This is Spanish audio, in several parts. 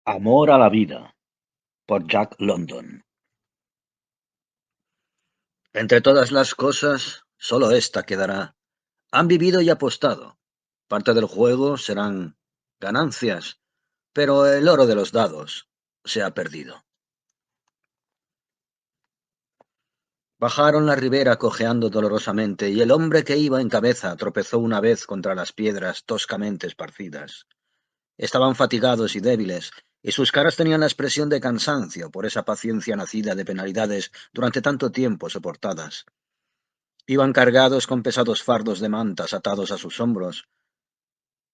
Amor a la vida, por Jack London. Entre todas las cosas, solo esta quedará. Han vivido y apostado. Parte del juego serán ganancias, pero el oro de los dados se ha perdido. Bajaron la ribera cojeando dolorosamente, y el hombre que iba en cabeza tropezó una vez contra las piedras toscamente esparcidas. Estaban fatigados y débiles, y sus caras tenían la expresión de cansancio por esa paciencia nacida de penalidades durante tanto tiempo soportadas. Iban cargados con pesados fardos de mantas atados a sus hombros.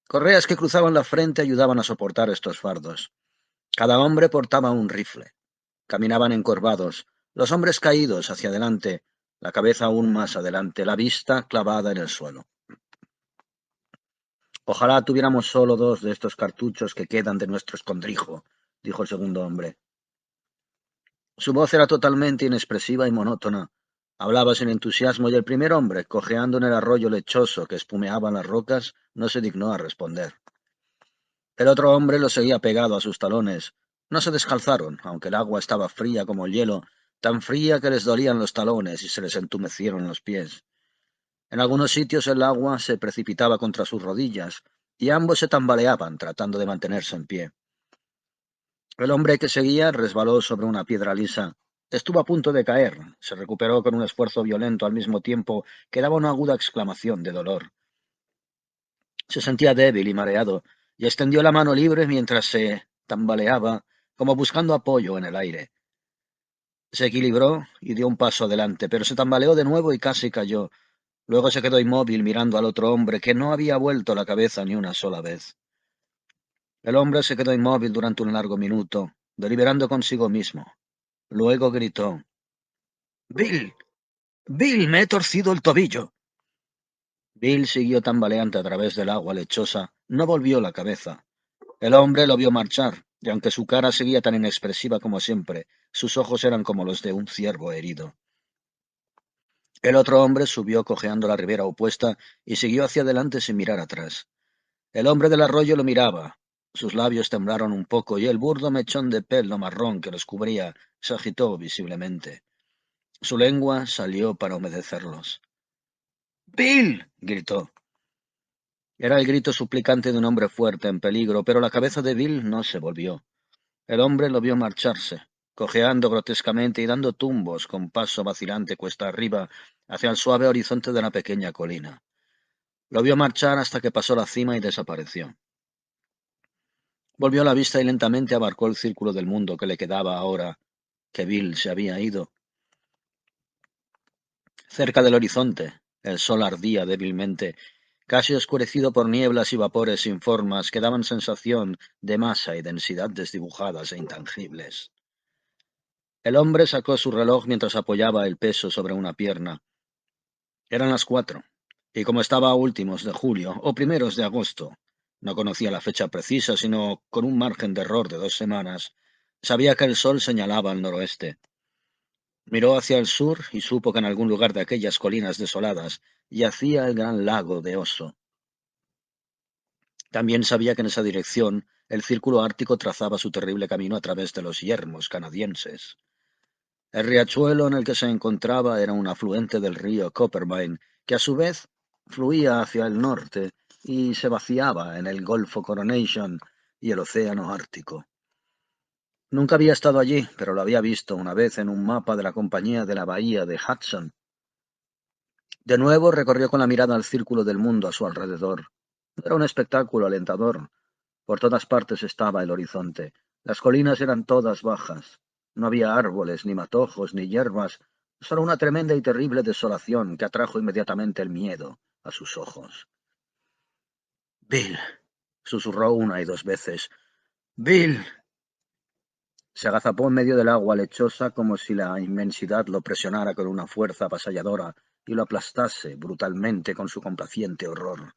Correas que cruzaban la frente ayudaban a soportar estos fardos. Cada hombre portaba un rifle. Caminaban encorvados, los hombres caídos hacia adelante, la cabeza aún más adelante, la vista clavada en el suelo. Ojalá tuviéramos solo 2 de estos cartuchos que quedan de nuestro escondrijo, dijo el segundo hombre. Su voz era totalmente inexpresiva y monótona. Hablaba sin entusiasmo y el primer hombre, cojeando en el arroyo lechoso que espumeaba en las rocas, no se dignó a responder. El otro hombre lo seguía pegado a sus talones. No se descalzaron, aunque el agua estaba fría como el hielo, tan fría que les dolían los talones y se les entumecieron los pies. En algunos sitios el agua se precipitaba contra sus rodillas, y ambos se tambaleaban tratando de mantenerse en pie. El hombre que seguía resbaló sobre una piedra lisa. Estuvo a punto de caer. Se recuperó con un esfuerzo violento al mismo tiempo que daba una aguda exclamación de dolor. Se sentía débil y mareado, y extendió la mano libre mientras se tambaleaba, como buscando apoyo en el aire. Se equilibró y dio un paso adelante, pero se tambaleó de nuevo y casi cayó. Luego se quedó inmóvil mirando al otro hombre, que no había vuelto la cabeza ni una sola vez. El hombre se quedó inmóvil durante un largo minuto, deliberando consigo mismo. Luego gritó: «Bill, Bill, me he torcido el tobillo». Bill siguió tambaleante a través del agua lechosa. No volvió la cabeza. El hombre lo vio marchar, y aunque su cara seguía tan inexpresiva como siempre, sus ojos eran como los de un ciervo herido. El otro hombre subió cojeando la ribera opuesta y siguió hacia adelante sin mirar atrás. El hombre del arroyo lo miraba. Sus labios temblaron un poco y el burdo mechón de pelo marrón que los cubría se agitó visiblemente. Su lengua salió para humedecerlos. «¡Bill!», gritó. Era el grito suplicante de un hombre fuerte en peligro, pero la cabeza de Bill no se volvió. El hombre lo vio marcharse, cojeando grotescamente y dando tumbos con paso vacilante cuesta arriba hacia el suave horizonte de la pequeña colina. Lo vio marchar hasta que pasó la cima y desapareció. Volvió la vista y lentamente abarcó el círculo del mundo que le quedaba ahora que Bill se había ido. Cerca del horizonte, el sol ardía débilmente, casi oscurecido por nieblas y vapores sin formas que daban sensación de masa y densidad desdibujadas e intangibles. El hombre sacó su reloj mientras apoyaba el peso sobre una pierna. Eran las 4, y como estaba a últimos de julio o primeros de agosto, no conocía la fecha precisa, sino con un margen de error de 2 semanas, sabía que el sol señalaba al noroeste. Miró hacia el sur y supo que en algún lugar de aquellas colinas desoladas yacía el gran lago de Oso. También sabía que en esa dirección el círculo ártico trazaba su terrible camino a través de los yermos canadienses. El riachuelo en el que se encontraba era un afluente del río Coppermine, que a su vez fluía hacia el norte y se vaciaba en el Golfo Coronation y el océano Ártico. Nunca había estado allí, pero lo había visto una vez en un mapa de la Compañía de la Bahía de Hudson. De nuevo recorrió con la mirada el círculo del mundo a su alrededor. Era un espectáculo alentador. Por todas partes estaba el horizonte. Las colinas eran todas bajas. No había árboles, ni matojos, ni hierbas, solo una tremenda y terrible desolación que atrajo inmediatamente el miedo a sus ojos. «Bill», susurró una y 2 veces. «Bill». Se agazapó en medio del agua lechosa como si la inmensidad lo presionara con una fuerza avasalladora y lo aplastase brutalmente con su complaciente horror.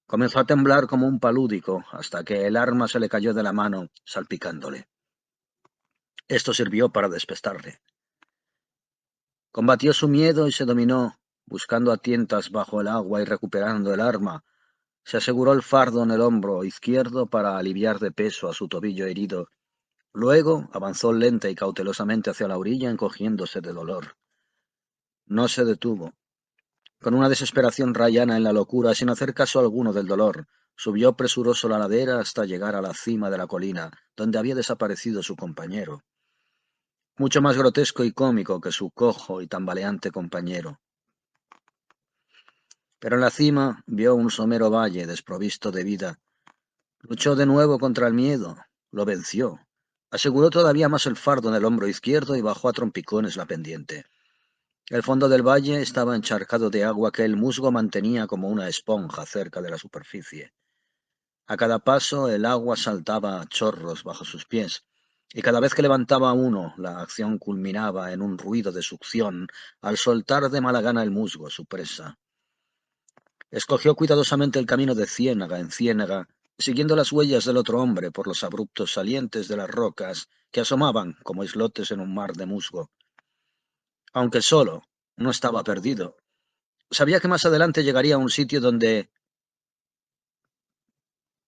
Comenzó a temblar como un palúdico hasta que el arma se le cayó de la mano, salpicándole. Esto sirvió para despertarle. Combatió su miedo y se dominó, buscando a tientas bajo el agua y recuperando el arma. Se aseguró el fardo en el hombro izquierdo para aliviar de peso a su tobillo herido. Luego avanzó lenta y cautelosamente hacia la orilla, encogiéndose de dolor. No se detuvo. Con una desesperación rayana en la locura, sin hacer caso alguno del dolor, subió presuroso la ladera hasta llegar a la cima de la colina, donde había desaparecido su compañero, mucho más grotesco y cómico que su cojo y tambaleante compañero. Pero en la cima vio un somero valle desprovisto de vida. Luchó de nuevo contra el miedo, lo venció, aseguró todavía más el fardo en el hombro izquierdo y bajó a trompicones la pendiente. El fondo del valle estaba encharcado de agua que el musgo mantenía como una esponja cerca de la superficie. A cada paso el agua saltaba a chorros bajo sus pies, y cada vez que levantaba uno, la acción culminaba en un ruido de succión al soltar de mala gana el musgo a su presa. Escogió cuidadosamente el camino de ciénaga en ciénaga, siguiendo las huellas del otro hombre por los abruptos salientes de las rocas que asomaban como islotes en un mar de musgo. Aunque solo, no estaba perdido. Sabía que más adelante llegaría a un sitio donde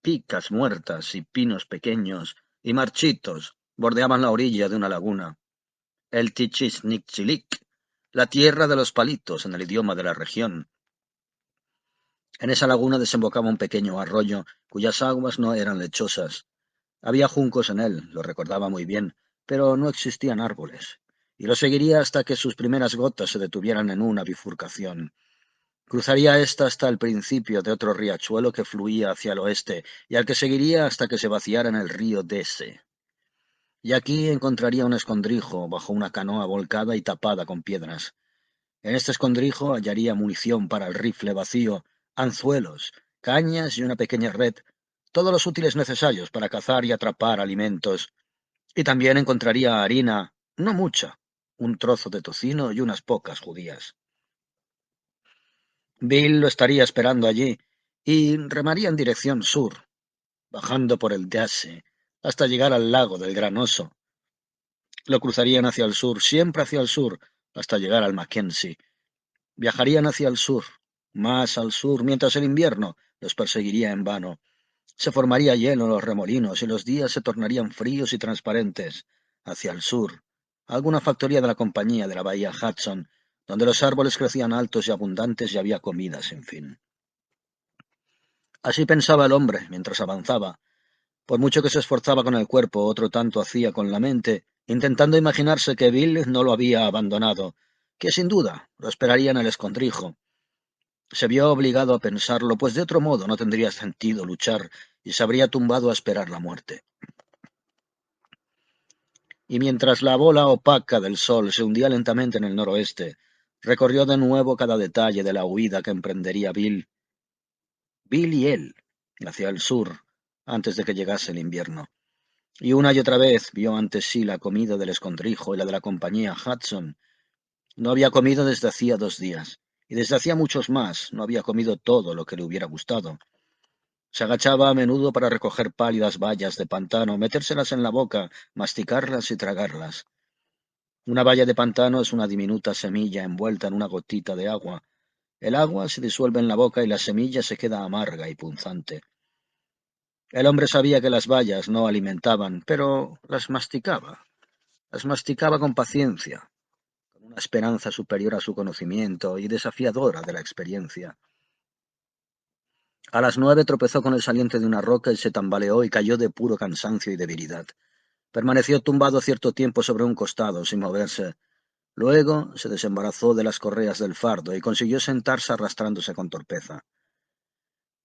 picas muertas y pinos pequeños y marchitos bordeaban la orilla de una laguna. El Tichishnichilik, la tierra de los palitos en el idioma de la región. En esa laguna desembocaba un pequeño arroyo cuyas aguas no eran lechosas. Había juncos en él, lo recordaba muy bien, pero no existían árboles, y lo seguiría hasta que sus primeras gotas se detuvieran en una bifurcación. Cruzaría ésta hasta el principio de otro riachuelo que fluía hacia el oeste, y al que seguiría hasta que se vaciara en el río Dese. Y aquí encontraría un escondrijo bajo una canoa volcada y tapada con piedras. En este escondrijo hallaría munición para el rifle vacío, anzuelos, cañas y una pequeña red, todos los útiles necesarios para cazar y atrapar alimentos. Y también encontraría harina, no mucha, un trozo de tocino y unas pocas judías. Bill lo estaría esperando allí y remaría en dirección sur, bajando por el Dease, hasta llegar al lago del Gran Oso. Lo cruzarían hacia el sur, siempre hacia el sur, hasta llegar al Mackenzie. Viajarían hacia el sur, más al sur, mientras el invierno los perseguiría en vano. Se formaría hielo en los remolinos y los días se tornarían fríos y transparentes. Hacia el sur, alguna factoría de la compañía de la bahía Hudson, donde los árboles crecían altos y abundantes y había comida sin fin. Así pensaba el hombre mientras avanzaba. Por mucho que se esforzaba con el cuerpo, otro tanto hacía con la mente, intentando imaginarse que Bill no lo había abandonado, que sin duda lo esperaría en el escondrijo. Se vio obligado a pensarlo, pues de otro modo no tendría sentido luchar y se habría tumbado a esperar la muerte. Y mientras la bola opaca del sol se hundía lentamente en el noroeste, recorrió de nuevo cada detalle de la huida que emprendería Bill. Bill y él, hacia el sur, antes de que llegase el invierno. Y una y otra vez vio ante sí la comida del escondrijo y la de la compañía Hudson. No había comido desde hacía 2 días, y desde hacía muchos más no había comido todo lo que le hubiera gustado. Se agachaba a menudo para recoger pálidas bayas de pantano, metérselas en la boca, masticarlas y tragarlas. Una baya de pantano es una diminuta semilla envuelta en una gotita de agua. El agua se disuelve en la boca y la semilla se queda amarga y punzante. El hombre sabía que las bayas no alimentaban, pero las masticaba con paciencia, con una esperanza superior a su conocimiento y desafiadora de la experiencia. A las 9 tropezó con el saliente de una roca y se tambaleó y cayó de puro cansancio y debilidad. Permaneció tumbado cierto tiempo sobre un costado, sin moverse. Luego se desembarazó de las correas del fardo y consiguió sentarse arrastrándose con torpeza.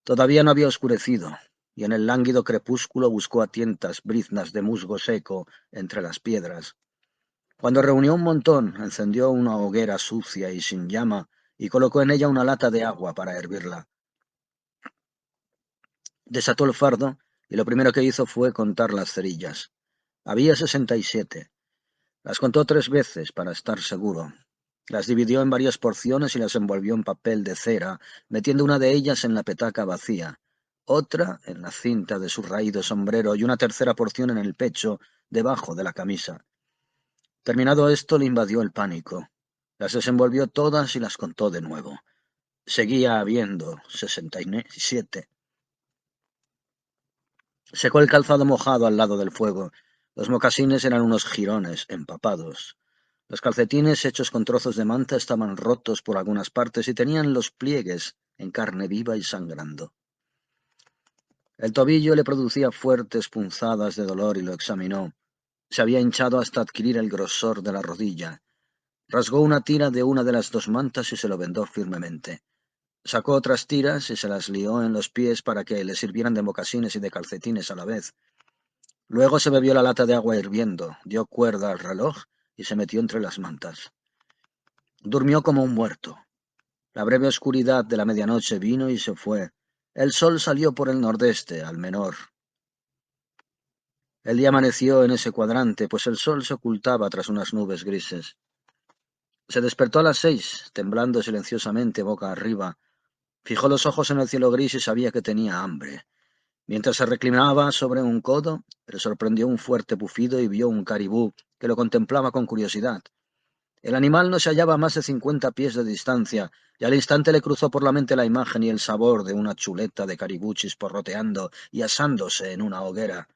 Todavía no había oscurecido, y en el lánguido crepúsculo buscó a tientas briznas de musgo seco entre las piedras. Cuando reunió un montón, encendió una hoguera sucia y sin llama y colocó en ella una lata de agua para hervirla. Desató el fardo y lo primero que hizo fue contar las cerillas. Había 67. Las contó 3 veces para estar seguro. Las dividió en varias porciones y las envolvió en papel de cera, metiendo una de ellas en la petaca vacía, otra en la cinta de su raído sombrero y una tercera porción en el pecho, debajo de la camisa. Terminado esto, le invadió el pánico. Las desenvolvió todas y las contó de nuevo. Seguía habiendo 67. Secó el calzado mojado al lado del fuego. Los mocasines eran unos jirones empapados. Los calcetines hechos con trozos de manta estaban rotos por algunas partes y tenían los pliegues en carne viva y sangrando. El tobillo le producía fuertes punzadas de dolor y lo examinó. Se había hinchado hasta adquirir el grosor de la rodilla. Rasgó una tira de una de las dos mantas y se lo vendó firmemente. Sacó otras tiras y se las lió en los pies para que le sirvieran de mocasines y de calcetines a la vez. Luego se bebió la lata de agua hirviendo, dio cuerda al reloj y se metió entre las mantas. Durmió como un muerto. La breve oscuridad de la medianoche vino y se fue. El sol salió por el nordeste, al menor. El día amaneció en ese cuadrante, pues el sol se ocultaba tras unas nubes grises. Se despertó a las 6, temblando silenciosamente boca arriba. Fijó los ojos en el cielo gris y sabía que tenía hambre. Mientras se reclinaba sobre un codo, le sorprendió un fuerte bufido y vio un caribú que lo contemplaba con curiosidad. El animal no se hallaba a más de 50 pies de distancia, y al instante le cruzó por la mente la imagen y el sabor de una chuleta de caribú chisporroteando y asándose en una hoguera.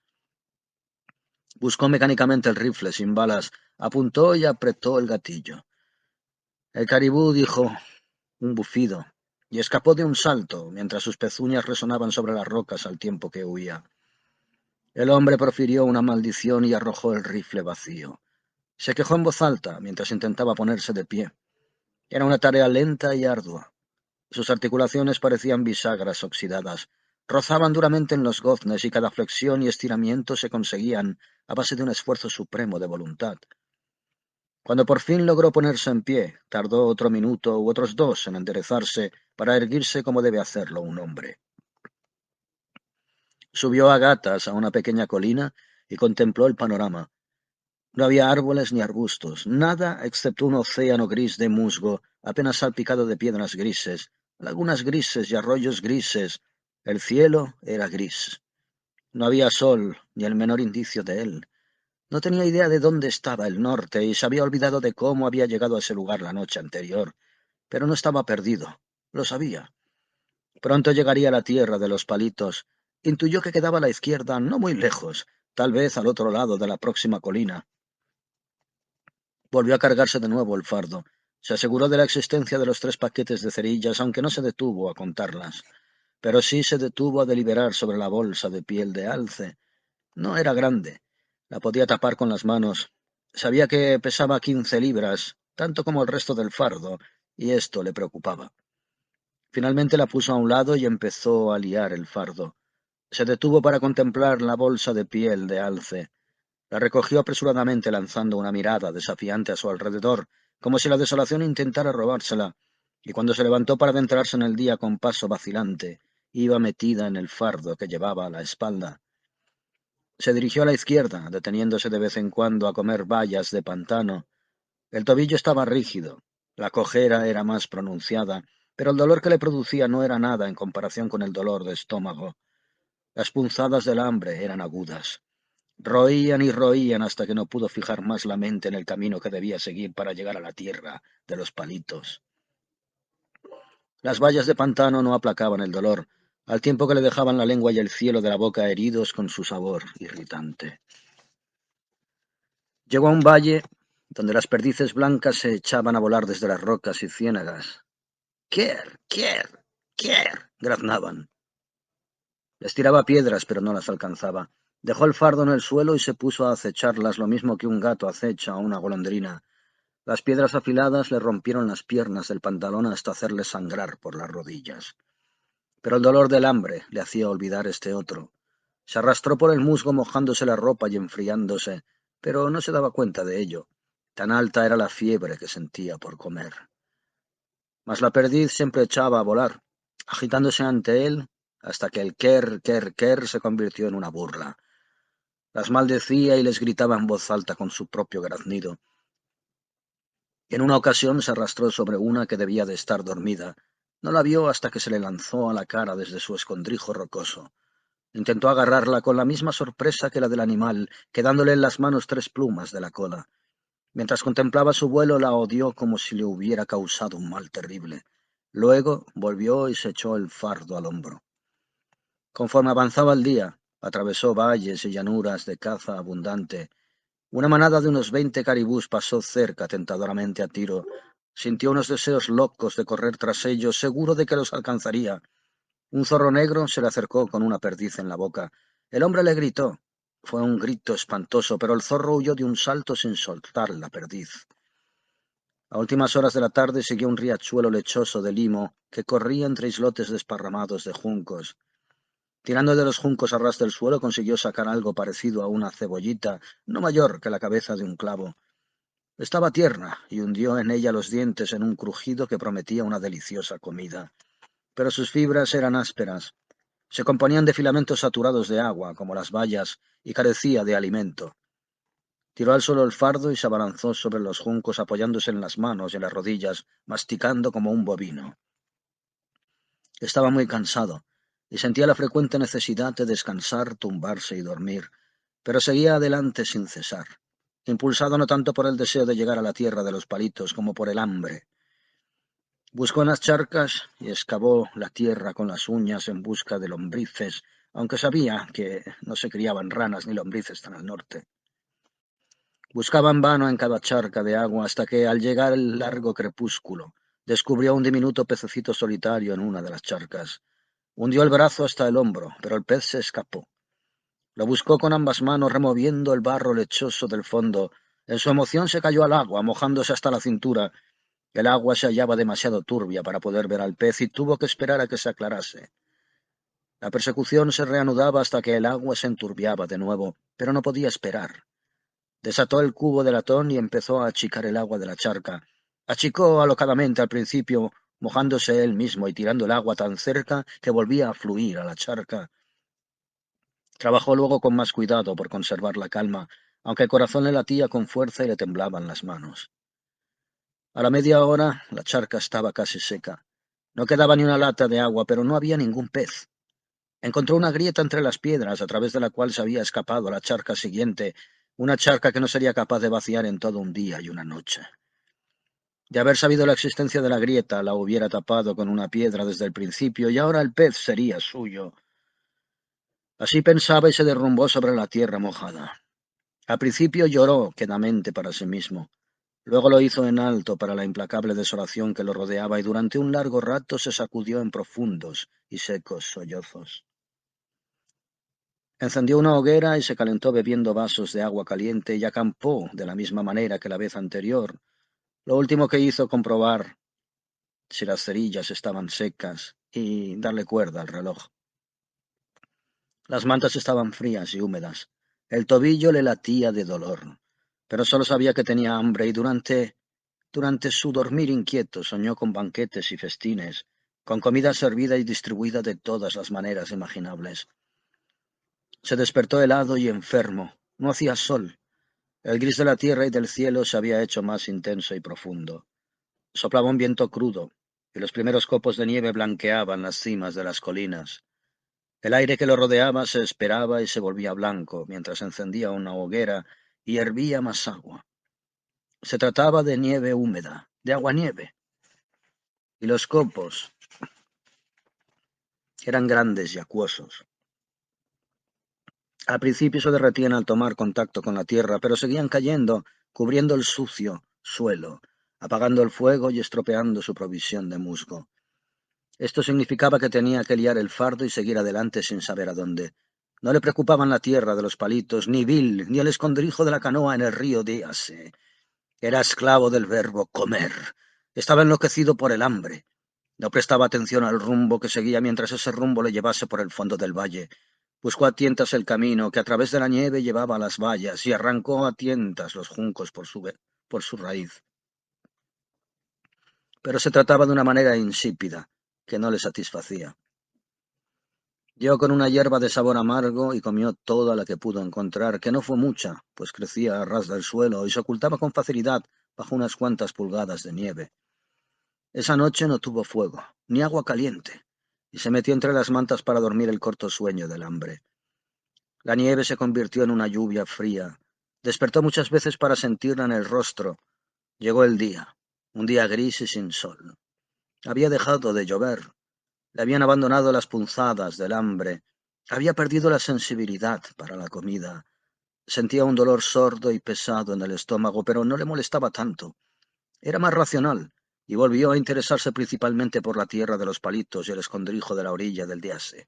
Buscó mecánicamente el rifle sin balas, apuntó y apretó el gatillo. El caribú dijo un bufido y escapó de un salto, mientras sus pezuñas resonaban sobre las rocas al tiempo que huía. El hombre profirió una maldición y arrojó el rifle vacío. Se quejó en voz alta mientras intentaba ponerse de pie. Era una tarea lenta y ardua. Sus articulaciones parecían bisagras oxidadas. Rozaban duramente en los goznes y cada flexión y estiramiento se conseguían a base de un esfuerzo supremo de voluntad. Cuando por fin logró ponerse en pie, tardó otro minuto u otros dos en enderezarse para erguirse como debe hacerlo un hombre. Subió a gatas a una pequeña colina y contempló el panorama. No había árboles ni arbustos, nada excepto un océano gris de musgo, apenas salpicado de piedras grises, lagunas grises y arroyos grises. El cielo era gris. No había sol, ni el menor indicio de él. No tenía idea de dónde estaba el norte y se había olvidado de cómo había llegado a ese lugar la noche anterior. Pero no estaba perdido, lo sabía. Pronto llegaría a la tierra de los palitos. Intuyó que quedaba a la izquierda, no muy lejos, tal vez al otro lado de la próxima colina. Volvió a cargarse de nuevo el fardo. Se aseguró de la existencia de los 3 paquetes de cerillas, aunque no se detuvo a contarlas. Pero sí se detuvo a deliberar sobre la bolsa de piel de alce. No era grande. La podía tapar con las manos. Sabía que pesaba 15 libras, tanto como el resto del fardo, y esto le preocupaba. Finalmente la puso a un lado y empezó a liar el fardo. Se detuvo para contemplar la bolsa de piel de alce. La recogió apresuradamente lanzando una mirada desafiante a su alrededor, como si la desolación intentara robársela, y cuando se levantó para adentrarse en el día con paso vacilante, iba metida en el fardo que llevaba a la espalda. Se dirigió a la izquierda, deteniéndose de vez en cuando a comer bayas de pantano. El tobillo estaba rígido, la cojera era más pronunciada, pero el dolor que le producía no era nada en comparación con el dolor de estómago. Las punzadas del hambre eran agudas. Roían y roían hasta que no pudo fijar más la mente en el camino que debía seguir para llegar a la tierra de los palitos. Las vallas de pantano no aplacaban el dolor, al tiempo que le dejaban la lengua y el cielo de la boca heridos con su sabor irritante. Llegó a un valle donde las perdices blancas se echaban a volar desde las rocas y ciénagas. ¡Quier! ¡Quier! ¡Quier! Graznaban. Les tiraba piedras, pero no las alcanzaba. Dejó el fardo en el suelo y se puso a acecharlas lo mismo que un gato acecha a una golondrina. Las piedras afiladas le rompieron las piernas del pantalón hasta hacerle sangrar por las rodillas. Pero el dolor del hambre le hacía olvidar este otro. Se arrastró por el musgo mojándose la ropa y enfriándose, pero no se daba cuenta de ello. Tan alta era la fiebre que sentía por comer. Mas la perdiz siempre echaba a volar, agitándose ante él hasta que el quer se convirtió en una burla. Las maldecía y les gritaba en voz alta con su propio graznido. En una ocasión se arrastró sobre una que debía de estar dormida. No la vio hasta que se le lanzó a la cara desde su escondrijo rocoso. Intentó agarrarla con la misma sorpresa que la del animal, quedándole en las manos 3 plumas de la cola. Mientras contemplaba su vuelo, la odió como si le hubiera causado un mal terrible. Luego volvió y se echó el fardo al hombro. Conforme avanzaba el día, atravesó valles y llanuras de caza abundante. Una manada de unos 20 caribús pasó cerca tentadoramente a tiro. Sintió unos deseos locos de correr tras ellos, seguro de que los alcanzaría. Un zorro negro se le acercó con una perdiz en la boca. El hombre le gritó. Fue un grito espantoso, pero el zorro huyó de un salto sin soltar la perdiz. A últimas horas de la tarde siguió un riachuelo lechoso de limo que corría entre islotes desparramados de juncos. Tirando de los juncos a ras del suelo consiguió sacar algo parecido a una cebollita, no mayor que la cabeza de un clavo. Estaba tierna y hundió en ella los dientes en un crujido que prometía una deliciosa comida. Pero sus fibras eran ásperas. Se componían de filamentos saturados de agua, como las bayas, y carecía de alimento. Tiró al suelo el fardo y se abalanzó sobre los juncos apoyándose en las manos y en las rodillas, masticando como un bovino. Estaba muy cansado y sentía la frecuente necesidad de descansar, tumbarse y dormir, pero seguía adelante sin cesar, impulsado no tanto por el deseo de llegar a la tierra de los palitos como por el hambre. Buscó en las charcas y excavó la tierra con las uñas en busca de lombrices, aunque sabía que no se criaban ranas ni lombrices tan al norte. Buscaba en vano en cada charca de agua hasta que, al llegar el largo crepúsculo, descubrió un diminuto pececito solitario en una de las charcas. Hundió el brazo hasta el hombro, pero el pez se escapó. Lo buscó con ambas manos, removiendo el barro lechoso del fondo. En su emoción se cayó al agua, mojándose hasta la cintura. El agua se hallaba demasiado turbia para poder ver al pez y tuvo que esperar a que se aclarase. La persecución se reanudaba hasta que el agua se enturbiaba de nuevo, pero no podía esperar. Desató el cubo de latón y empezó a achicar el agua de la charca. Achicó alocadamente al principio, mojándose él mismo y tirando el agua tan cerca que volvía a fluir a la charca. Trabajó luego con más cuidado por conservar la calma, aunque el corazón le latía con fuerza y le temblaban las manos. A la media hora la charca estaba casi seca. No quedaba ni una lata de agua, pero no había ningún pez. Encontró una grieta entre las piedras a través de la cual se había escapado a la charca siguiente, una charca que no sería capaz de vaciar en todo un día y una noche. De haber sabido la existencia de la grieta, la hubiera tapado con una piedra desde el principio y ahora el pez sería suyo. Así pensaba y se derrumbó sobre la tierra mojada. Al principio lloró quedamente para sí mismo. Luego lo hizo en alto para la implacable desolación que lo rodeaba y durante un largo rato se sacudió en profundos y secos sollozos. Encendió una hoguera y se calentó bebiendo vasos de agua caliente y acampó de la misma manera que la vez anterior. Lo último que hizo comprobar si las cerillas estaban secas y darle cuerda al reloj. Las mantas estaban frías y húmedas. El tobillo le latía de dolor, pero solo sabía que tenía hambre y durante su dormir inquieto soñó con banquetes y festines, con comida servida y distribuida de todas las maneras imaginables. Se despertó helado y enfermo. No hacía sol. El gris de la tierra y del cielo se había hecho más intenso y profundo. Soplaba un viento crudo, y los primeros copos de nieve blanqueaban las cimas de las colinas. El aire que lo rodeaba se esperaba y se volvía blanco, mientras encendía una hoguera y hervía más agua. Se trataba de nieve húmeda, de aguanieve, y los copos eran grandes y acuosos. Al principio se derretían al tomar contacto con la tierra, pero seguían cayendo, cubriendo el sucio suelo, apagando el fuego y estropeando su provisión de musgo. Esto significaba que tenía que liar el fardo y seguir adelante sin saber a dónde. No le preocupaban la tierra de los palitos, ni Bill, ni el escondrijo de la canoa en el río Díase. Era esclavo del verbo comer. Estaba enloquecido por el hambre. No prestaba atención al rumbo que seguía mientras ese rumbo le llevase por el fondo del valle. Buscó a tientas el camino que a través de la nieve llevaba a las vallas y arrancó a tientas los juncos por su raíz. Pero se trataba de una manera insípida, que no le satisfacía. Dio con una hierba de sabor amargo y comió toda la que pudo encontrar, que no fue mucha, pues crecía a ras del suelo y se ocultaba con facilidad bajo unas cuantas pulgadas de nieve. Esa noche no tuvo fuego, ni agua caliente, y se metió entre las mantas para dormir el corto sueño del hambre. La nieve se convirtió en una lluvia fría. Despertó muchas veces para sentirla en el rostro. Llegó el día, un día gris y sin sol. Había dejado de llover. Le habían abandonado las punzadas del hambre. Había perdido la sensibilidad para la comida. Sentía un dolor sordo y pesado en el estómago, pero no le molestaba tanto. Era más racional, y volvió a interesarse principalmente por la tierra de los palitos y el escondrijo de la orilla del Diase.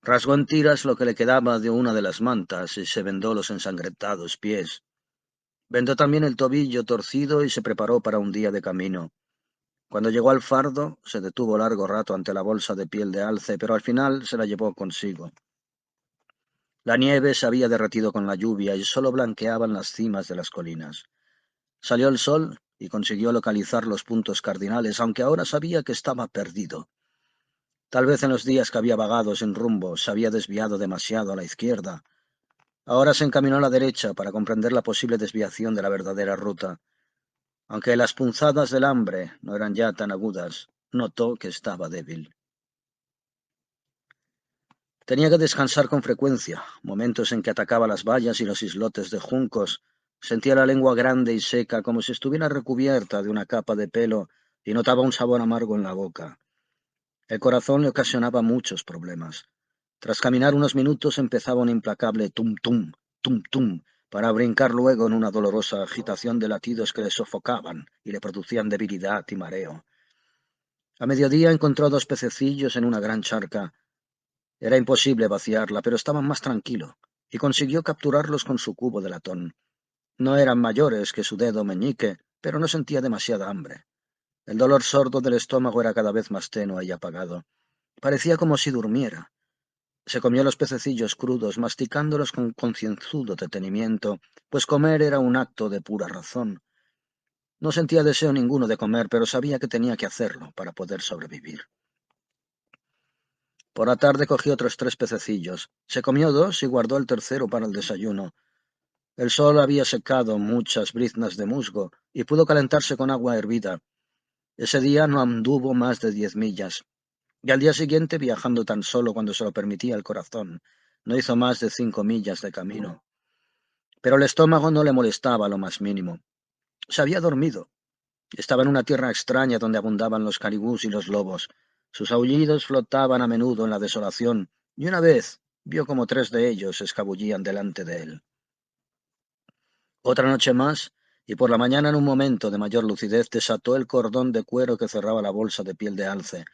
Rasgó en tiras lo que le quedaba de una de las mantas y se vendó los ensangrentados pies. Vendó también el tobillo torcido y se preparó para un día de camino. Cuando llegó al fardo, se detuvo largo rato ante la bolsa de piel de alce, pero al final se la llevó consigo. La nieve se había derretido con la lluvia y solo blanqueaban las cimas de las colinas. Salió el sol y consiguió localizar los puntos cardinales, aunque ahora sabía que estaba perdido. Tal vez en los días que había vagado sin rumbo se había desviado demasiado a la izquierda. Ahora se encaminó a la derecha para comprender la posible desviación de la verdadera ruta. Aunque las punzadas del hambre no eran ya tan agudas, notó que estaba débil. Tenía que descansar con frecuencia, momentos en que atacaba las vallas y los islotes de juncos. Sentía la lengua grande y seca, como si estuviera recubierta de una capa de pelo, y notaba un sabor amargo en la boca. El corazón le ocasionaba muchos problemas. Tras caminar unos minutos empezaba un implacable tum-tum, tum-tum, para brincar luego en una dolorosa agitación de latidos que le sofocaban y le producían debilidad y mareo. A mediodía encontró dos pececillos en una gran charca. Era imposible vaciarla, pero estaban más tranquilo, y consiguió capturarlos con su cubo de latón. No eran mayores que su dedo meñique, pero no sentía demasiada hambre. El dolor sordo del estómago era cada vez más tenue y apagado. Parecía como si durmiera. Se comió los pececillos crudos, masticándolos con concienzudo detenimiento, pues comer era un acto de pura razón. No sentía deseo ninguno de comer, pero sabía que tenía que hacerlo para poder sobrevivir. Por la tarde cogió otros 3 pececillos. Se comió 2 y guardó el tercero para el desayuno. El sol había secado muchas briznas de musgo y pudo calentarse con agua hervida. Ese día no anduvo más de 10 millas. Y al día siguiente, viajando tan solo cuando se lo permitía el corazón, no hizo más de 5 millas de camino. Pero el estómago no le molestaba lo más mínimo. Se había dormido. Estaba en una tierra extraña donde abundaban los caribús y los lobos. Sus aullidos flotaban a menudo en la desolación, y una vez vio como 3 de ellos se escabullían delante de él. Otra noche más, y por la mañana en un momento de mayor lucidez desató el cordón de cuero que cerraba la bolsa de piel de alce.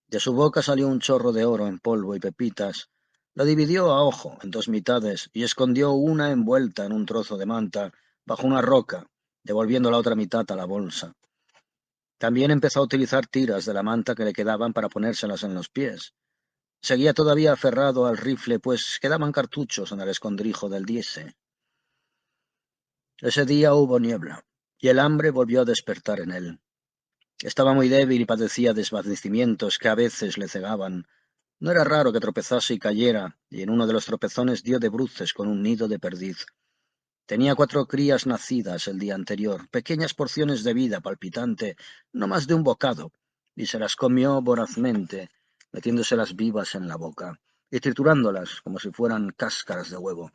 De su boca salió un chorro de oro en polvo y pepitas. Lo dividió a ojo en 2 mitades y escondió una envuelta en un trozo de manta bajo una roca, devolviendo la otra mitad a la bolsa. También empezó a utilizar tiras de la manta que le quedaban para ponérselas en los pies. Seguía todavía aferrado al rifle, pues quedaban cartuchos en el escondrijo del Diese. Ese día hubo niebla, y el hambre volvió a despertar en él. Estaba muy débil y padecía desvanecimientos que a veces le cegaban. No era raro que tropezase y cayera, y en uno de los tropezones dio de bruces con un nido de perdiz. Tenía 4 crías nacidas el día anterior, pequeñas porciones de vida palpitante, no más de un bocado, y se las comió vorazmente, metiéndoselas vivas en la boca y triturándolas como si fueran cáscaras de huevo.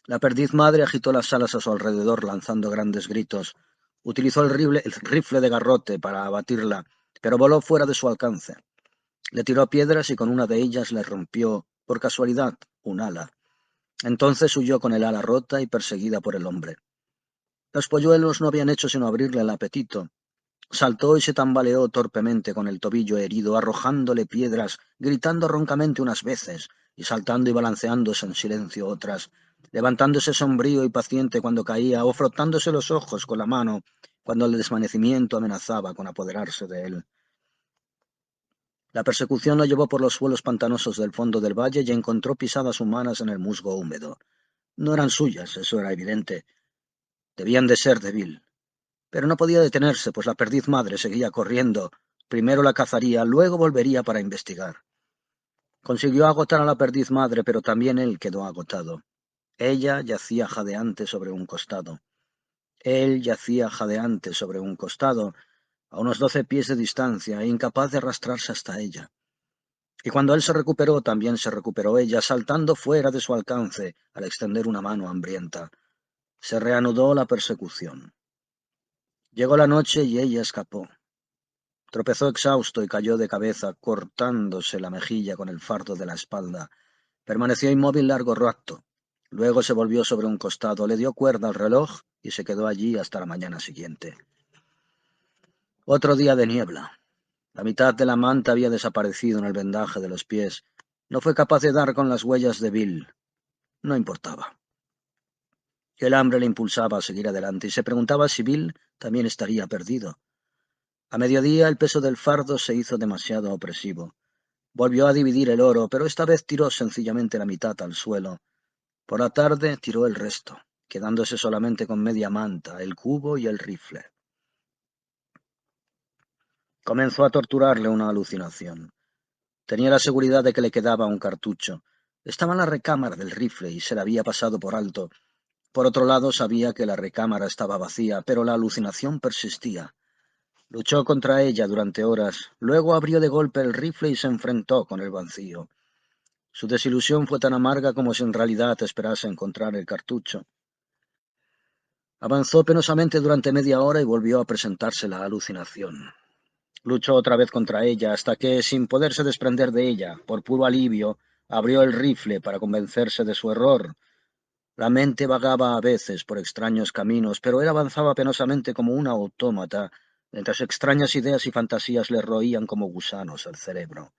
La perdiz madre agitó las alas a su alrededor lanzando grandes gritos. Utilizó el rifle de garrote para abatirla, pero voló fuera de su alcance. Le tiró piedras y con una de ellas le rompió, por casualidad, un ala. Entonces huyó con el ala rota y perseguida por el hombre. Los polluelos no habían hecho sino abrirle el apetito. Saltó y se tambaleó torpemente con el tobillo herido, arrojándole piedras, gritando roncamente unas veces, y saltando y balanceándose en silencio otras, levantándose sombrío y paciente cuando caía, o frotándose los ojos con la mano, cuando el desvanecimiento amenazaba con apoderarse de él. La persecución lo llevó por los suelos pantanosos del fondo del valle y encontró pisadas humanas en el musgo húmedo. No eran suyas, eso era evidente. Debían de ser de Bill. Pero no podía detenerse, pues la perdiz madre seguía corriendo. Primero la cazaría, luego volvería para investigar. Consiguió agotar a la perdiz madre, pero también él quedó agotado. Ella yacía jadeante sobre un costado. Él yacía jadeante sobre un costado, a unos 12 pies de distancia, e incapaz de arrastrarse hasta ella. Y cuando él se recuperó, también se recuperó ella, saltando fuera de su alcance al extender una mano hambrienta. Se reanudó la persecución. Llegó la noche y ella escapó. Tropezó exhausto y cayó de cabeza, cortándose la mejilla con el fardo de la espalda. Permaneció inmóvil largo rato. Luego se volvió sobre un costado, le dio cuerda al reloj y se quedó allí hasta la mañana siguiente. Otro día de niebla. La mitad de la manta había desaparecido en el vendaje de los pies. No fue capaz de dar con las huellas de Bill. No importaba. El hambre le impulsaba a seguir adelante y se preguntaba si Bill también estaría perdido. A mediodía el peso del fardo se hizo demasiado opresivo. Volvió a dividir el oro, pero esta vez tiró sencillamente la mitad al suelo. Por la tarde tiró el resto, quedándose solamente con media manta, el cubo y el rifle. Comenzó a torturarle una alucinación. Tenía la seguridad de que le quedaba un cartucho. Estaba en la recámara del rifle y se la había pasado por alto. Por otro lado, sabía que la recámara estaba vacía, pero la alucinación persistía. Luchó contra ella durante horas, luego abrió de golpe el rifle y se enfrentó con el vacío. Su desilusión fue tan amarga como si en realidad esperase encontrar el cartucho. Avanzó penosamente durante media hora y volvió a presentarse la alucinación. Luchó otra vez contra ella hasta que, sin poderse desprender de ella, por puro alivio, abrió el rifle para convencerse de su error. La mente vagaba a veces por extraños caminos, pero él avanzaba penosamente como un autómata, mientras extrañas ideas y fantasías le roían como gusanos el cerebro.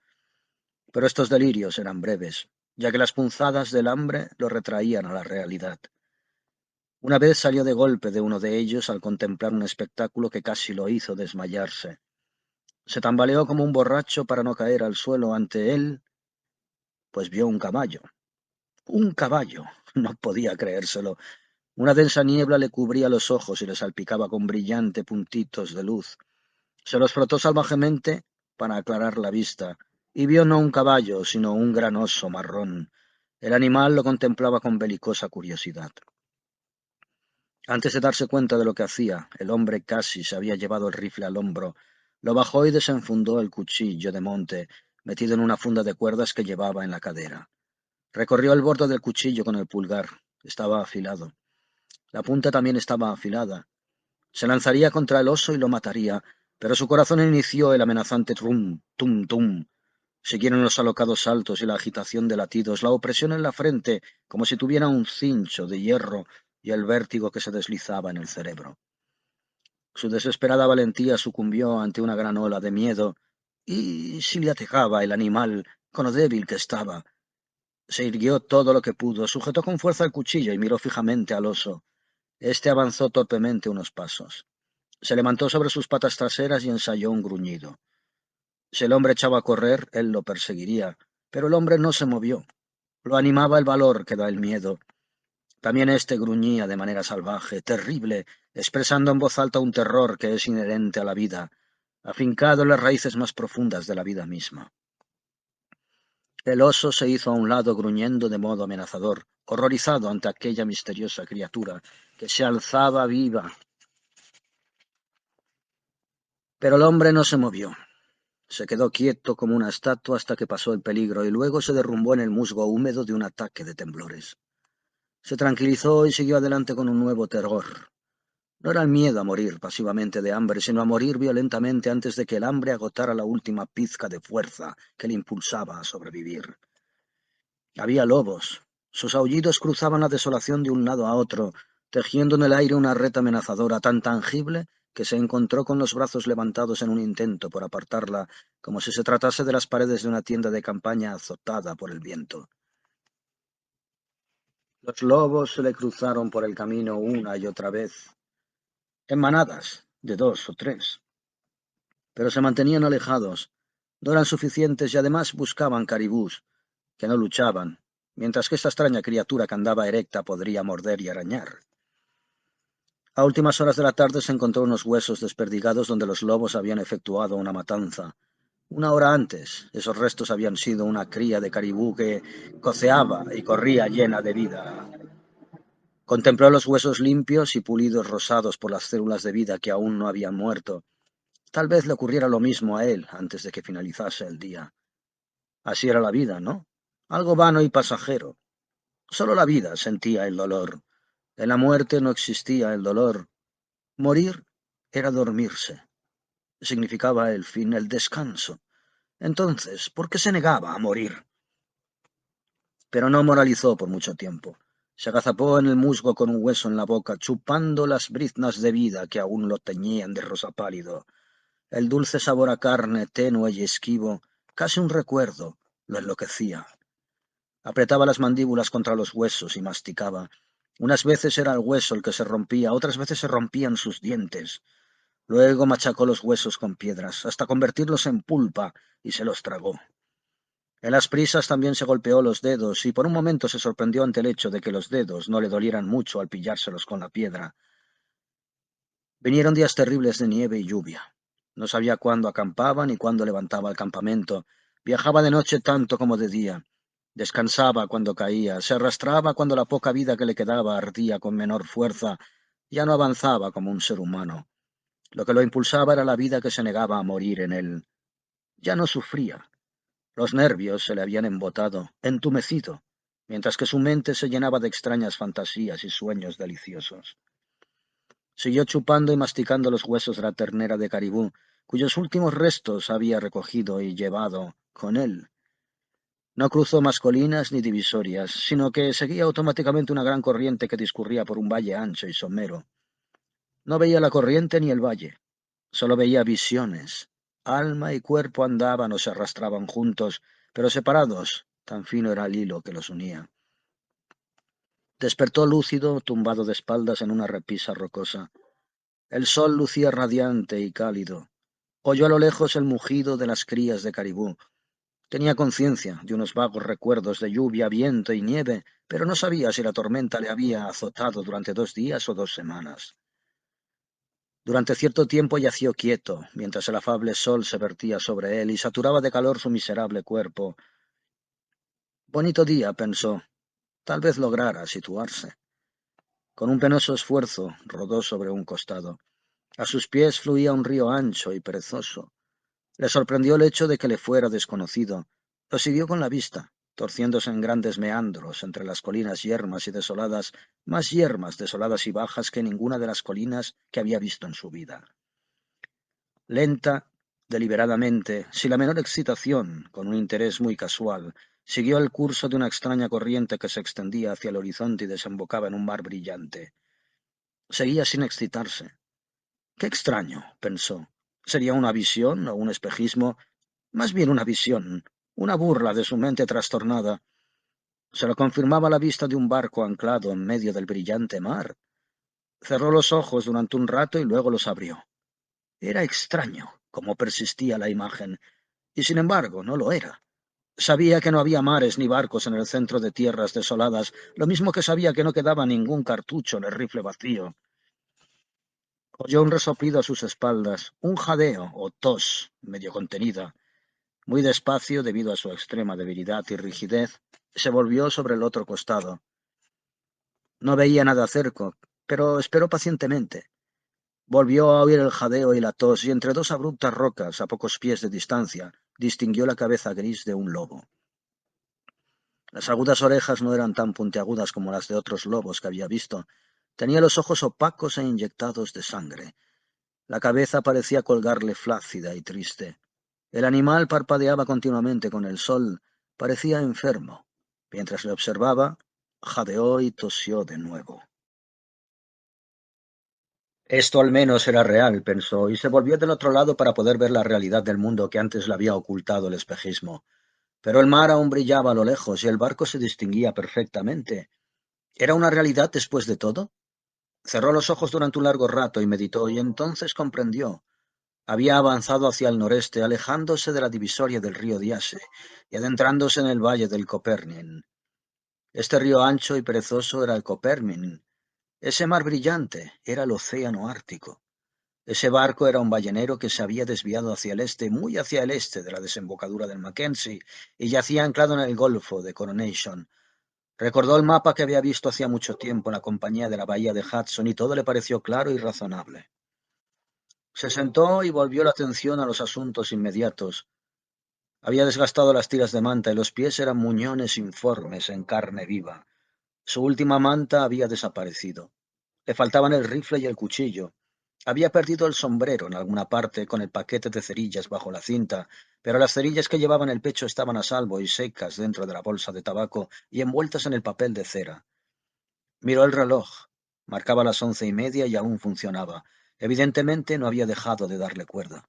Pero estos delirios eran breves, ya que las punzadas del hambre lo retraían a la realidad. Una vez salió de golpe de uno de ellos al contemplar un espectáculo que casi lo hizo desmayarse. Se tambaleó como un borracho para no caer al suelo ante él, pues vio un caballo. Un caballo. No podía creérselo. Una densa niebla le cubría los ojos y le salpicaba con brillantes puntitos de luz. Se los frotó salvajemente para aclarar la vista, y vio no un caballo, sino un gran oso marrón. El animal lo contemplaba con belicosa curiosidad. Antes de darse cuenta de lo que hacía, el hombre casi se había llevado el rifle al hombro. Lo bajó y desenfundó el cuchillo de monte, metido en una funda de cuerdas que llevaba en la cadera. Recorrió el borde del cuchillo con el pulgar. Estaba afilado. La punta también estaba afilada. Se lanzaría contra el oso y lo mataría, pero su corazón inició el amenazante trum, tum, tum. Siguieron los alocados saltos y la agitación de latidos, la opresión en la frente, como si tuviera un cincho de hierro, y el vértigo que se deslizaba en el cerebro. Su desesperada valentía sucumbió ante una gran ola de miedo, y si le atejaba el animal, con lo débil que estaba. Se irguió todo lo que pudo, sujetó con fuerza el cuchillo y miró fijamente al oso. Este avanzó torpemente unos pasos. Se levantó sobre sus patas traseras y ensayó un gruñido. Si el hombre echaba a correr, él lo perseguiría, pero el hombre no se movió. Lo animaba el valor que da el miedo. También éste gruñía de manera salvaje, terrible, expresando en voz alta un terror que es inherente a la vida, afincado en las raíces más profundas de la vida misma. El oso se hizo a un lado gruñendo de modo amenazador, horrorizado ante aquella misteriosa criatura que se alzaba viva. Pero el hombre no se movió. Se quedó quieto como una estatua hasta que pasó el peligro y luego se derrumbó en el musgo húmedo de un ataque de temblores. Se tranquilizó y siguió adelante con un nuevo terror. No era el miedo a morir pasivamente de hambre, sino a morir violentamente antes de que el hambre agotara la última pizca de fuerza que le impulsaba a sobrevivir. Había lobos. Sus aullidos cruzaban la desolación de un lado a otro, tejiendo en el aire una red amenazadora tan tangible que se encontró con los brazos levantados en un intento por apartarla, como si se tratase de las paredes de una tienda de campaña azotada por el viento. Los lobos se le cruzaron por el camino una y otra vez, en manadas de 2 o 3, pero se mantenían alejados, no eran suficientes y además buscaban caribús, que no luchaban, mientras que esta extraña criatura que andaba erecta podría morder y arañar. A últimas horas de la tarde se encontró unos huesos desperdigados donde los lobos habían efectuado una matanza. Una hora antes, esos restos habían sido una cría de caribú que coceaba y corría llena de vida. Contempló los huesos limpios y pulidos rosados por las células de vida que aún no habían muerto. Tal vez le ocurriera lo mismo a él antes de que finalizase el día. Así era la vida, ¿no? Algo vano y pasajero. Solo la vida sentía el dolor. En la muerte no existía el dolor. Morir era dormirse. significaba el fin, el descanso. Entonces, ¿por qué se negaba a morir? Pero no moralizó por mucho tiempo. Se agazapó en el musgo con un hueso en la boca, chupando las briznas de vida que aún lo teñían de rosa pálido. El dulce sabor a carne, tenue y esquivo, casi un recuerdo, lo enloquecía. Apretaba las mandíbulas contra los huesos y masticaba. Unas veces era el hueso el que se rompía, otras veces se rompían sus dientes. Luego machacó los huesos con piedras, hasta convertirlos en pulpa, y se los tragó. En las prisas también se golpeó los dedos, y por un momento se sorprendió ante el hecho de que los dedos no le dolieran mucho al pillárselos con la piedra. Vinieron días terribles de nieve y lluvia. No sabía cuándo acampaba ni cuándo levantaba el campamento. Viajaba de noche tanto como de día. Descansaba cuando caía, se arrastraba cuando la poca vida que le quedaba ardía con menor fuerza. Ya no avanzaba como un ser humano. Lo que lo impulsaba era la vida que se negaba a morir en él. Ya no sufría. Los nervios se le habían embotado, entumecido, mientras que su mente se llenaba de extrañas fantasías y sueños deliciosos. Siguió chupando y masticando los huesos de la ternera de caribú, cuyos últimos restos había recogido y llevado con él. No cruzó más colinas ni divisorias, sino que seguía automáticamente una gran corriente que discurría por un valle ancho y somero. No veía la corriente ni el valle, solo veía visiones. Alma y cuerpo andaban o se arrastraban juntos, pero separados, tan fino era el hilo que los unía. Despertó lúcido, tumbado de espaldas en una repisa rocosa. El sol lucía radiante y cálido. Oyó a lo lejos el mugido de las crías de caribú. Tenía conciencia de unos vagos recuerdos de lluvia, viento y nieve, pero no sabía si la tormenta le había azotado durante 2 días o 2 semanas. Durante cierto tiempo yació quieto, mientras el afable sol se vertía sobre él y saturaba de calor su miserable cuerpo. Bonito día, pensó. Tal vez lograra situarse. Con un penoso esfuerzo rodó sobre un costado. A sus pies fluía un río ancho y perezoso. Le sorprendió el hecho de que le fuera desconocido. Lo siguió con la vista, torciéndose en grandes meandros entre las colinas yermas y desoladas, más yermas, desoladas y bajas que ninguna de las colinas que había visto en su vida. Lenta, deliberadamente, sin la menor excitación, con un interés muy casual, siguió el curso de una extraña corriente que se extendía hacia el horizonte y desembocaba en un mar brillante. Seguía sin excitarse. Qué extraño, pensó. ¿Sería una visión o un espejismo? Más bien una visión, una burla de su mente trastornada. Se lo confirmaba la vista de un barco anclado en medio del brillante mar. Cerró los ojos durante un rato y luego los abrió. Era extraño cómo persistía la imagen, y sin embargo no lo era. Sabía que no había mares ni barcos en el centro de tierras desoladas, lo mismo que sabía que no quedaba ningún cartucho en el rifle vacío. Oyó un resoplido a sus espaldas, un jadeo o tos medio contenida. Muy despacio, debido a su extrema debilidad y rigidez, se volvió sobre el otro costado. No veía nada cerca, pero esperó pacientemente. Volvió a oír el jadeo y la tos, y entre dos abruptas rocas, a pocos pies de distancia, distinguió la cabeza gris de un lobo. Las agudas orejas no eran tan puntiagudas como las de otros lobos que había visto. Tenía los ojos opacos e inyectados de sangre. La cabeza parecía colgarle flácida y triste. El animal parpadeaba continuamente con el sol. Parecía enfermo. Mientras le observaba, jadeó y tosió de nuevo. Esto al menos era real, pensó, y se volvió del otro lado para poder ver la realidad del mundo que antes le había ocultado el espejismo. Pero el mar aún brillaba a lo lejos y el barco se distinguía perfectamente. ¿Era una realidad después de todo? Cerró los ojos durante un largo rato y meditó, y entonces comprendió. Había avanzado hacia el noreste, alejándose de la divisoria del río Diase y adentrándose en el valle del Copernin. Este río ancho y perezoso era el Copernin. Ese mar brillante era el océano Ártico. Ese barco era un ballenero que se había desviado hacia el este, muy hacia el este de la desembocadura del Mackenzie, y yacía anclado en el golfo de Coronation. Recordó el mapa que había visto hacía mucho tiempo en la compañía de la bahía de Hudson y todo le pareció claro y razonable. Se sentó y volvió la atención a los asuntos inmediatos. Había desgastado las tiras de manta y los pies eran muñones informes en carne viva. Su última manta había desaparecido. Le faltaban el rifle y el cuchillo. Había perdido el sombrero en alguna parte con el paquete de cerillas bajo la cinta, pero las cerillas que llevaba en el pecho estaban a salvo y secas dentro de la bolsa de tabaco y envueltas en el papel de cera. Miró el reloj. Marcaba las 11:30 y aún funcionaba. Evidentemente no había dejado de darle cuerda.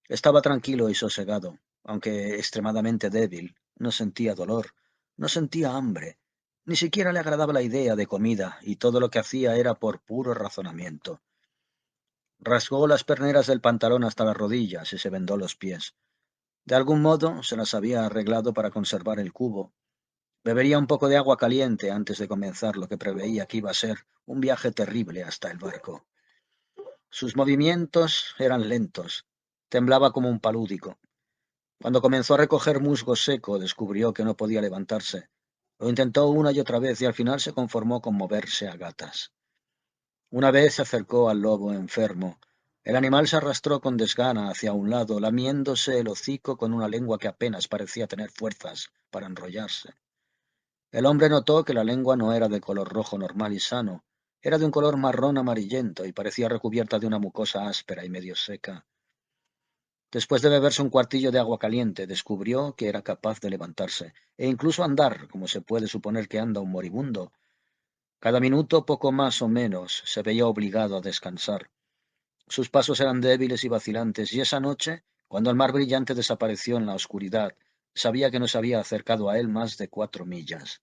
Estaba tranquilo y sosegado, aunque extremadamente débil. No sentía dolor, no sentía hambre, ni siquiera le agradaba la idea de comida, y todo lo que hacía era por puro razonamiento. Rasgó las perneras del pantalón hasta las rodillas y se vendó los pies. De algún modo se las había arreglado para conservar el cubo. Bebería un poco de agua caliente antes de comenzar lo que preveía que iba a ser un viaje terrible hasta el barco. Sus movimientos eran lentos. Temblaba como un palúdico. Cuando comenzó a recoger musgo seco, descubrió que no podía levantarse. Lo intentó una y otra vez y al final se conformó con moverse a gatas. Una vez se acercó al lobo enfermo. El animal se arrastró con desgana hacia un lado, lamiéndose el hocico con una lengua que apenas parecía tener fuerzas para enrollarse. El hombre notó que la lengua no era de color rojo normal y sano, era de un color marrón amarillento y parecía recubierta de una mucosa áspera y medio seca. Después de beberse un cuartillo de agua caliente, descubrió que era capaz de levantarse, e incluso andar, como se puede suponer que anda un moribundo. Cada minuto, poco más o menos, se veía obligado a descansar. Sus pasos eran débiles y vacilantes, y esa noche, cuando el mar brillante desapareció en la oscuridad, sabía que no se había acercado a él más de 4 millas.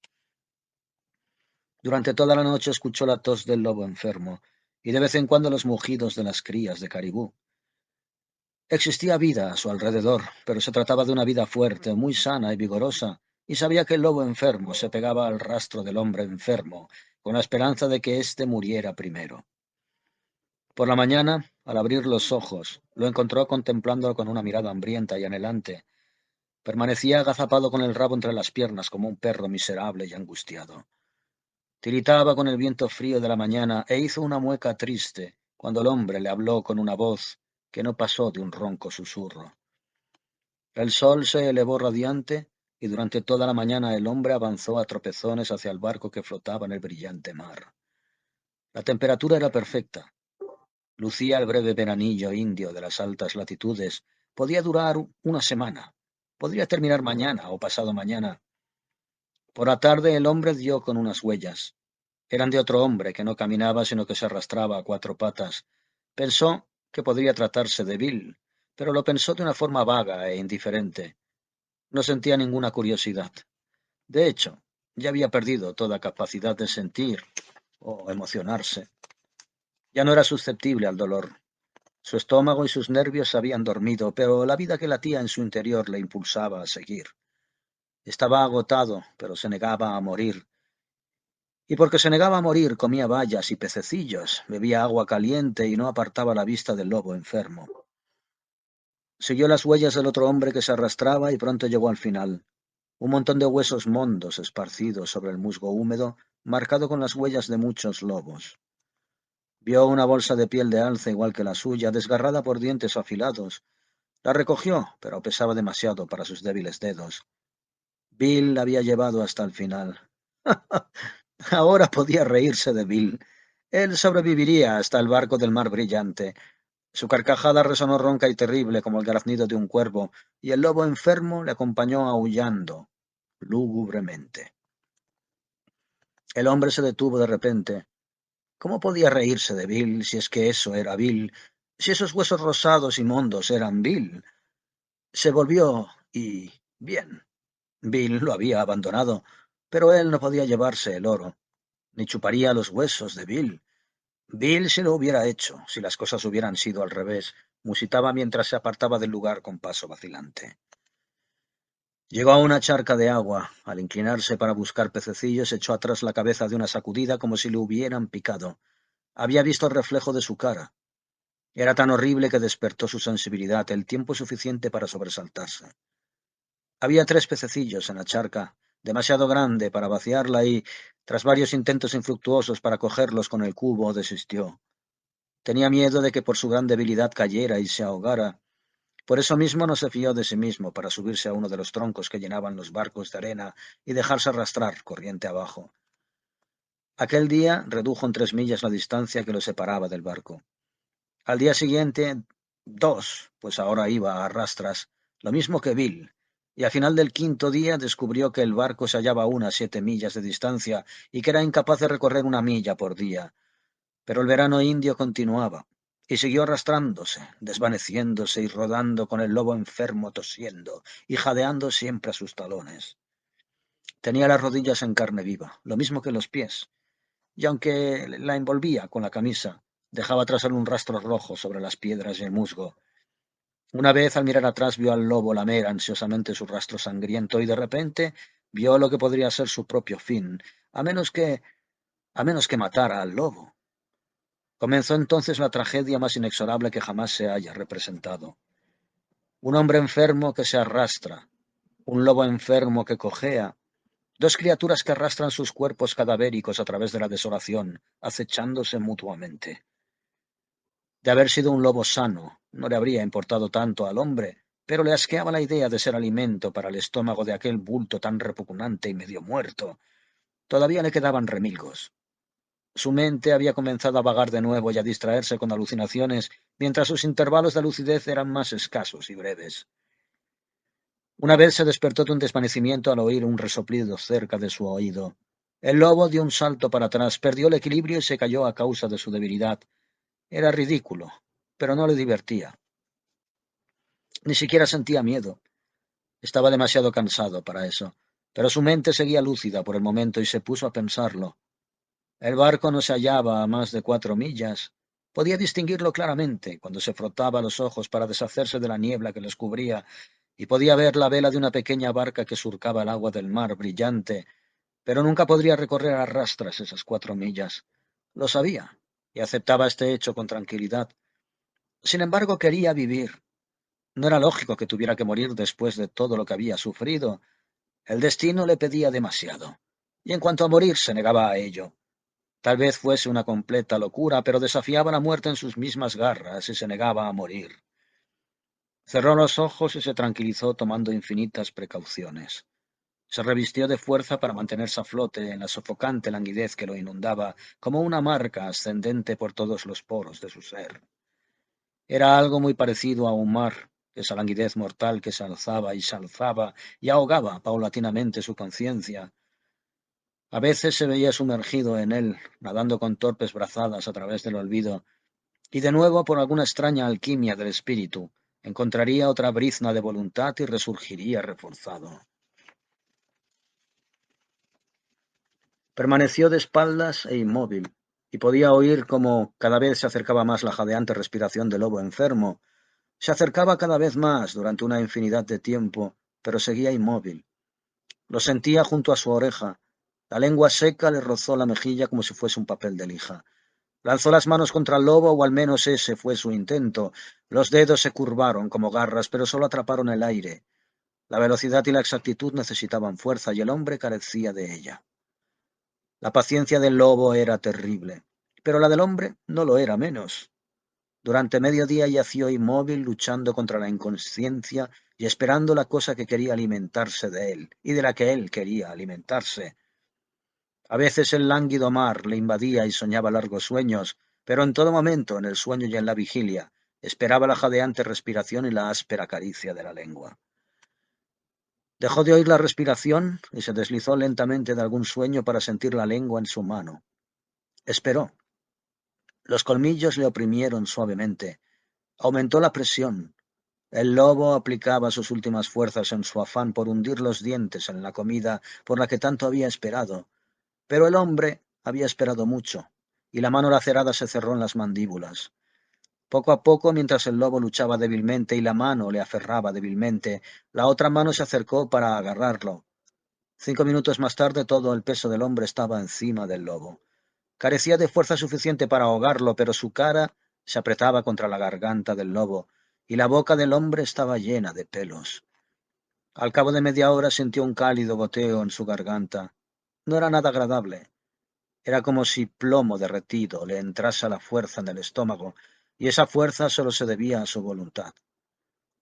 Durante toda la noche escuchó la tos del lobo enfermo, y de vez en cuando los mugidos de las crías de caribú. Existía vida a su alrededor, pero se trataba de una vida fuerte, muy sana y vigorosa, y sabía que el lobo enfermo se pegaba al rastro del hombre enfermo, con la esperanza de que éste muriera primero. Por la mañana, al abrir los ojos, lo encontró contemplándolo con una mirada hambrienta y anhelante. Permanecía agazapado con el rabo entre las piernas como un perro miserable y angustiado. Tiritaba con el viento frío de la mañana e hizo una mueca triste cuando el hombre le habló con una voz que no pasó de un ronco susurro. El sol se elevó radiante y durante toda la mañana el hombre avanzó a tropezones hacia el barco que flotaba en el brillante mar. La temperatura era perfecta. Lucía el breve veranillo indio de las altas latitudes. Podía durar una semana. Podría terminar mañana o pasado mañana. Por la tarde el hombre dio con unas huellas. Eran de otro hombre que no caminaba sino que se arrastraba a 4 patas. Pensó que podría tratarse de Bill, pero lo pensó de una forma vaga e indiferente. No sentía ninguna curiosidad. De hecho, ya había perdido toda capacidad de sentir o emocionarse. Ya no era susceptible al dolor. Su estómago y sus nervios se habían dormido, pero la vida que latía en su interior le impulsaba a seguir. Estaba agotado, pero se negaba a morir. Y porque se negaba a morir, comía bayas y pececillos, bebía agua caliente y no apartaba la vista del lobo enfermo. Siguió las huellas del otro hombre que se arrastraba y pronto llegó al final. Un montón de huesos mondos esparcidos sobre el musgo húmedo, marcado con las huellas de muchos lobos. Vio una bolsa de piel de alce igual que la suya, desgarrada por dientes afilados. La recogió, pero pesaba demasiado para sus débiles dedos. Bill la había llevado hasta el final. Ahora podía reírse de Bill. Él sobreviviría hasta el barco del mar brillante. Su carcajada resonó ronca y terrible como el graznido de un cuervo, y el lobo enfermo le acompañó aullando lúgubremente. El hombre se detuvo de repente. ¿Cómo podía reírse de Bill si es que eso era Bill? Si esos huesos rosados y mondos eran Bill. Se volvió y... bien. Bill lo había abandonado, pero él no podía llevarse el oro, ni chuparía los huesos de Bill. Bill se lo hubiera hecho, si las cosas hubieran sido al revés, musitaba mientras se apartaba del lugar con paso vacilante. Llegó a una charca de agua. Al inclinarse para buscar pececillos, echó atrás la cabeza de una sacudida como si le hubieran picado. Había visto el reflejo de su cara. Era tan horrible que despertó su sensibilidad el tiempo suficiente para sobresaltarse. Había 3 pececillos en la charca, demasiado grande para vaciarla y, tras varios intentos infructuosos para cogerlos con el cubo, desistió. Tenía miedo de que por su gran debilidad cayera y se ahogara. Por eso mismo no se fió de sí mismo para subirse a uno de los troncos que llenaban los barcos de arena y dejarse arrastrar corriente abajo. Aquel día redujo en 3 millas la distancia que lo separaba del barco. Al día siguiente, 2, pues ahora iba a rastras, lo mismo que Bill, y al final del quinto día descubrió que el barco se hallaba a unas 7 millas de distancia y que era incapaz de recorrer 1 milla por día. Pero el verano indio continuaba, y siguió arrastrándose, desvaneciéndose y rodando con el lobo enfermo tosiendo y jadeando siempre a sus talones. Tenía las rodillas en carne viva, lo mismo que los pies, y aunque la envolvía con la camisa, dejaba tras él un rastro rojo sobre las piedras y el musgo. Una vez al mirar atrás vio al lobo lamer ansiosamente su rastro sangriento y de repente vio lo que podría ser su propio fin, a menos que, a menos que matara al lobo. Comenzó entonces la tragedia más inexorable que jamás se haya representado. Un hombre enfermo que se arrastra, un lobo enfermo que cojea, dos criaturas que arrastran sus cuerpos cadavéricos a través de la desolación, acechándose mutuamente. De haber sido un lobo sano, no le habría importado tanto al hombre, pero le asqueaba la idea de ser alimento para el estómago de aquel bulto tan repugnante y medio muerto. Todavía le quedaban remilgos. Su mente había comenzado a vagar de nuevo y a distraerse con alucinaciones, mientras sus intervalos de lucidez eran más escasos y breves. Una vez se despertó de un desvanecimiento al oír un resoplido cerca de su oído. El lobo dio un salto para atrás, perdió el equilibrio y se cayó a causa de su debilidad. Era ridículo, pero no le divertía. Ni siquiera sentía miedo. Estaba demasiado cansado para eso, pero su mente seguía lúcida por el momento y se puso a pensarlo. El barco no se hallaba a más de 4 millas. Podía distinguirlo claramente cuando se frotaba los ojos para deshacerse de la niebla que les cubría, y podía ver la vela de una pequeña barca que surcaba el agua del mar brillante, pero nunca podría recorrer a rastras esas 4 millas. Lo sabía, y aceptaba este hecho con tranquilidad. Sin embargo, quería vivir. No era lógico que tuviera que morir después de todo lo que había sufrido. El destino le pedía demasiado, y en cuanto a morir se negaba a ello. Tal vez fuese una completa locura, pero desafiaba la muerte en sus mismas garras y se negaba a morir. Cerró los ojos y se tranquilizó tomando infinitas precauciones. Se revistió de fuerza para mantenerse a flote en la sofocante languidez que lo inundaba, como una marca ascendente por todos los poros de su ser. Era algo muy parecido a un mar, esa languidez mortal que se alzaba y ahogaba paulatinamente su conciencia. A veces se veía sumergido en él, nadando con torpes brazadas a través del olvido, y de nuevo, por alguna extraña alquimia del espíritu, encontraría otra brizna de voluntad y resurgiría reforzado. Permaneció de espaldas e inmóvil, y podía oír cómo cada vez se acercaba más la jadeante respiración del lobo enfermo. Se acercaba cada vez más durante una infinidad de tiempo, pero seguía inmóvil. Lo sentía junto a su oreja. La lengua seca le rozó la mejilla como si fuese un papel de lija. Lanzó las manos contra el lobo, o al menos ese fue su intento. Los dedos se curvaron como garras, pero solo atraparon el aire. La velocidad y la exactitud necesitaban fuerza, y el hombre carecía de ella. La paciencia del lobo era terrible, pero la del hombre no lo era menos. Durante medio día yació inmóvil, luchando contra la inconsciencia y esperando la cosa que quería alimentarse de él, y de la que él quería alimentarse. A veces el lánguido mar le invadía y soñaba largos sueños, pero en todo momento, en el sueño y en la vigilia, esperaba la jadeante respiración y la áspera caricia de la lengua. Dejó de oír la respiración y se deslizó lentamente de algún sueño para sentir la lengua en su mano. Esperó. Los colmillos le oprimieron suavemente. Aumentó la presión. El lobo aplicaba sus últimas fuerzas en su afán por hundir los dientes en la comida por la que tanto había esperado. Pero el hombre había esperado mucho, y la mano lacerada se cerró en las mandíbulas. Poco a poco, mientras el lobo luchaba débilmente y la mano le aferraba débilmente, la otra mano se acercó para agarrarlo. 5 minutos más tarde todo el peso del hombre estaba encima del lobo. Carecía de fuerza suficiente para ahogarlo, pero su cara se apretaba contra la garganta del lobo, y la boca del hombre estaba llena de pelos. Al cabo de media hora sintió un cálido goteo en su garganta. No era nada agradable. Era como si plomo derretido le entrase a la fuerza en el estómago, y esa fuerza solo se debía a su voluntad.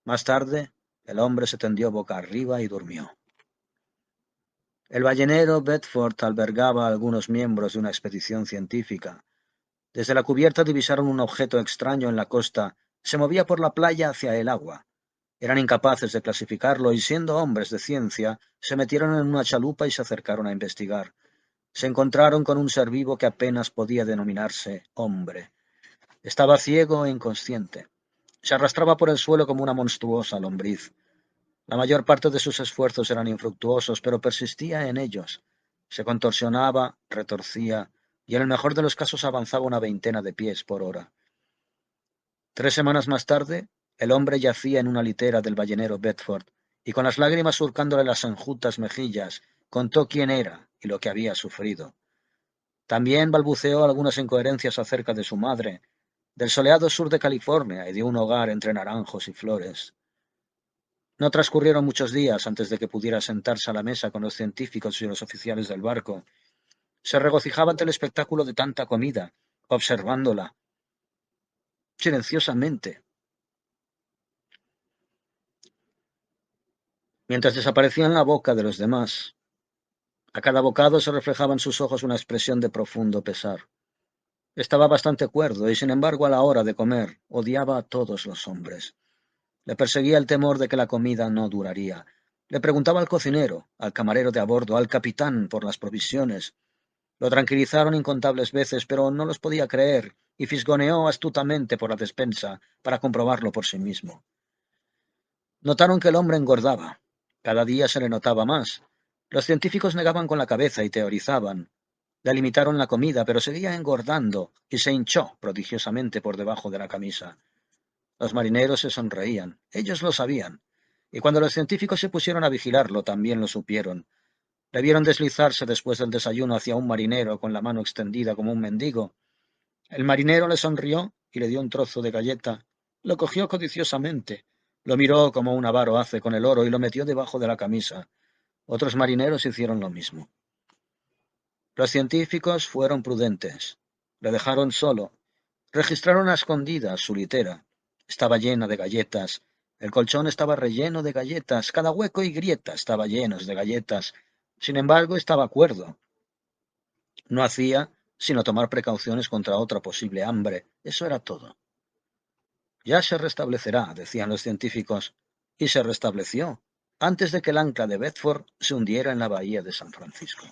Más tarde, el hombre se tendió boca arriba y durmió. El ballenero Bedford albergaba a algunos miembros de una expedición científica. Desde la cubierta divisaron un objeto extraño en la costa. Se movía por la playa hacia el agua. Eran incapaces de clasificarlo y, siendo hombres de ciencia, se metieron en una chalupa y se acercaron a investigar. Se encontraron con un ser vivo que apenas podía denominarse hombre. Estaba ciego e inconsciente. Se arrastraba por el suelo como una monstruosa lombriz. La mayor parte de sus esfuerzos eran infructuosos, pero persistía en ellos. Se contorsionaba, retorcía, y en el mejor de los casos avanzaba una veintena de pies por hora. 3 semanas más tarde, el hombre yacía en una litera del ballenero Bedford, y con las lágrimas surcándole las enjutas mejillas, contó quién era y lo que había sufrido. También balbuceó algunas incoherencias acerca de su madre, del soleado sur de California y de un hogar entre naranjos y flores. No transcurrieron muchos días antes de que pudiera sentarse a la mesa con los científicos y los oficiales del barco. Se regocijaba ante el espectáculo de tanta comida, observándola silenciosamente, mientras desaparecía en la boca de los demás. A cada bocado se reflejaba en sus ojos una expresión de profundo pesar. Estaba bastante cuerdo y, sin embargo, a la hora de comer, odiaba a todos los hombres. Le perseguía el temor de que la comida no duraría. Le preguntaba al cocinero, al camarero de a bordo, al capitán por las provisiones. Lo tranquilizaron incontables veces, pero no los podía creer, y fisgoneó astutamente por la despensa para comprobarlo por sí mismo. Notaron que el hombre engordaba. Cada día se le notaba más. Los científicos negaban con la cabeza y teorizaban. Le limitaron la comida, pero seguía engordando y se hinchó prodigiosamente por debajo de la camisa. Los marineros se sonreían. Ellos lo sabían. Y cuando los científicos se pusieron a vigilarlo, también lo supieron. Le vieron deslizarse después del desayuno hacia un marinero con la mano extendida como un mendigo. El marinero le sonrió y le dio un trozo de galleta. Lo cogió codiciosamente. Lo miró como un avaro hace con el oro y lo metió debajo de la camisa. Otros marineros hicieron lo mismo. Los científicos fueron prudentes. Le dejaron solo. Registraron a escondidas su litera. Estaba llena de galletas. El colchón estaba relleno de galletas. Cada hueco y grieta estaba llenos de galletas. Sin embargo, estaba cuerdo. No hacía sino tomar precauciones contra otra posible hambre. Eso era todo. Ya se restablecerá, decían los científicos, y se restableció, antes de que el ancla de Bedford se hundiera en la bahía de San Francisco.